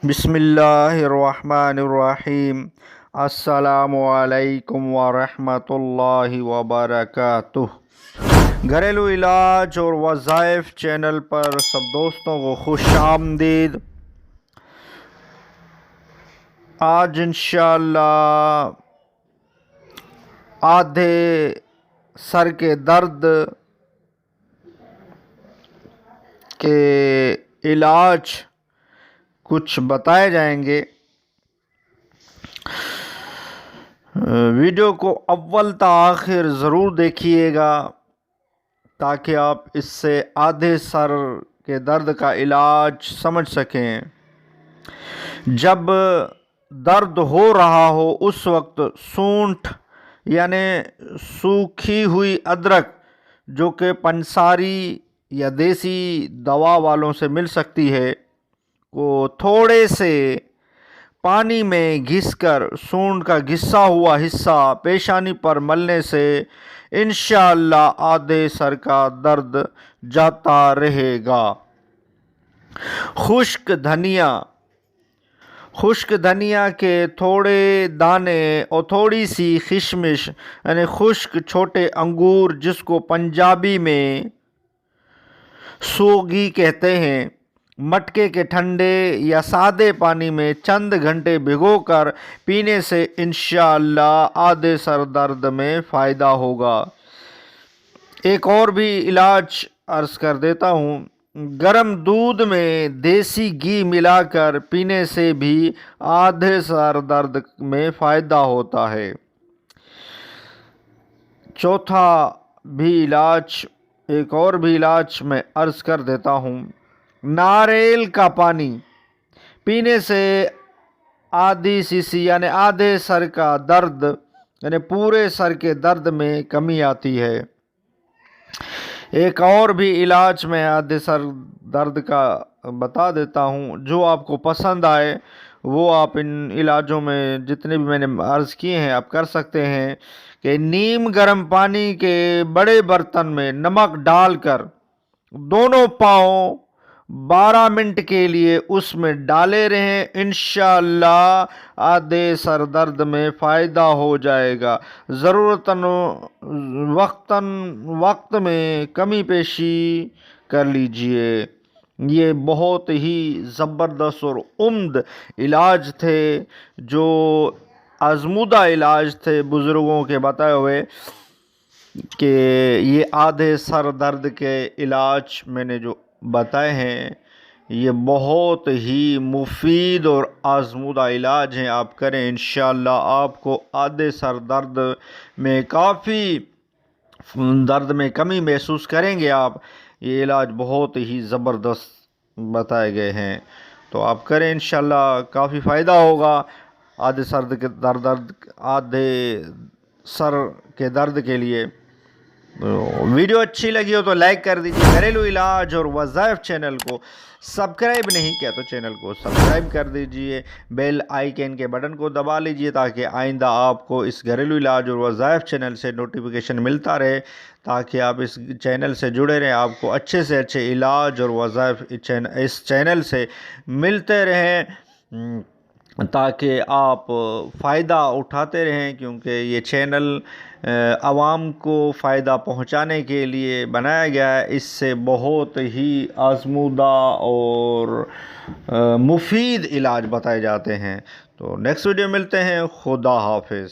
بسم اللہ الرحمن الرحیم۔ السلام علیکم ورحمۃ اللہ وبرکاتہ۔ گھریلو علاج اور وظائف چینل پر سب دوستوں کو خوش آمدید۔ آج انشاءاللہ آدھے سر کے درد کے علاج کچھ بتائے جائیں گے۔ ویڈیو کو اول تا آخر ضرور دیکھیے گا تاکہ آپ اس سے آدھے سر کے درد کا علاج سمجھ سکیں۔ جب درد ہو رہا ہو اس وقت سونٹھ یعنی سوکھی ہوئی ادرک جو کہ پنساری یا دیسی دوا والوں سے مل سکتی ہے کو تھوڑے سے پانی میں گھس کر سونڈ کا گھسا ہوا حصہ پیشانی پر ملنے سے انشاءاللہ آدھے سر کا درد جاتا رہے گا۔ خشک دھنیا کے تھوڑے دانے اور تھوڑی سی کشمش یعنی خشک چھوٹے انگور جس کو پنجابی میں سوگی کہتے ہیں، مٹکے کے ٹھنڈے یا سادے پانی میں چند گھنٹے بھگو کر پینے سے انشاءاللہ آدھے سر درد میں فائدہ ہوگا۔ ایک اور بھی علاج عرض کر دیتا ہوں۔ گرم دودھ میں دیسی گھی ملا کر پینے سے بھی آدھے سر درد میں فائدہ ہوتا ہے۔ چوتھا بھی علاج ایک اور بھی علاج میں عرض کر دیتا ہوں۔ ناریل کا پانی پینے سے آدھی سی یعنی آدھے سر کا درد یعنی پورے سر کے درد میں کمی آتی ہے۔ ایک اور بھی علاج میں آدھے سر درد کا بتا دیتا ہوں، جو آپ کو پسند آئے وہ آپ ان علاجوں میں جتنے بھی میں نے عرض کیے ہیں آپ کر سکتے ہیں کہ نیم گرم پانی کے بڑے برتن میں نمک ڈال کر دونوں پاؤں 12 منٹ کے لیے اس میں ڈالے رہیں، انشاءاللہ آدھے سر درد میں فائدہ ہو جائے گا۔ ضرورتاً وقت میں کمی پیشی کر لیجئے۔ یہ بہت ہی زبردست اور عمدہ علاج تھے، جو آزمودہ علاج تھے بزرگوں کے بتائے ہوئے، کہ یہ آدھے سر درد کے علاج میں نے جو بتائے ہیں یہ بہت ہی مفید اور آزمودہ علاج ہیں۔ آپ کریں انشاءاللہ آپ کو آدھے سر درد میں کافی درد میں کمی محسوس کریں گے آپ۔ یہ علاج بہت ہی زبردست بتائے گئے ہیں، تو آپ کریں انشاءاللہ کافی فائدہ ہوگا آدھے سر کے درد کے لیے۔ ویڈیو اچھی لگی ہو تو لائک کر دیجیے۔ گھریلو علاج اور وظائف چینل کو سبسکرائب نہیں کیا تو چینل کو سبسکرائب کر دیجیے، بیل آئیکن کے بٹن کو دبا لیجیے تاکہ آئندہ آپ کو اس گھریلو علاج اور وظائف چینل سے نوٹیفیکیشن ملتا رہے، تاکہ آپ اس چینل سے جڑے رہیں، آپ کو اچھے سے اچھے علاج اور وظائف اس چینل سے ملتے رہیں، تاکہ آپ فائدہ اٹھاتے رہیں، کیونکہ یہ چینل عوام کو فائدہ پہنچانے کے لیے بنایا گیا ہے۔ اس سے بہت ہی آزمودہ اور مفید علاج بتائے جاتے ہیں۔ تو نیکسٹ ویڈیو ملتے ہیں۔ خدا حافظ۔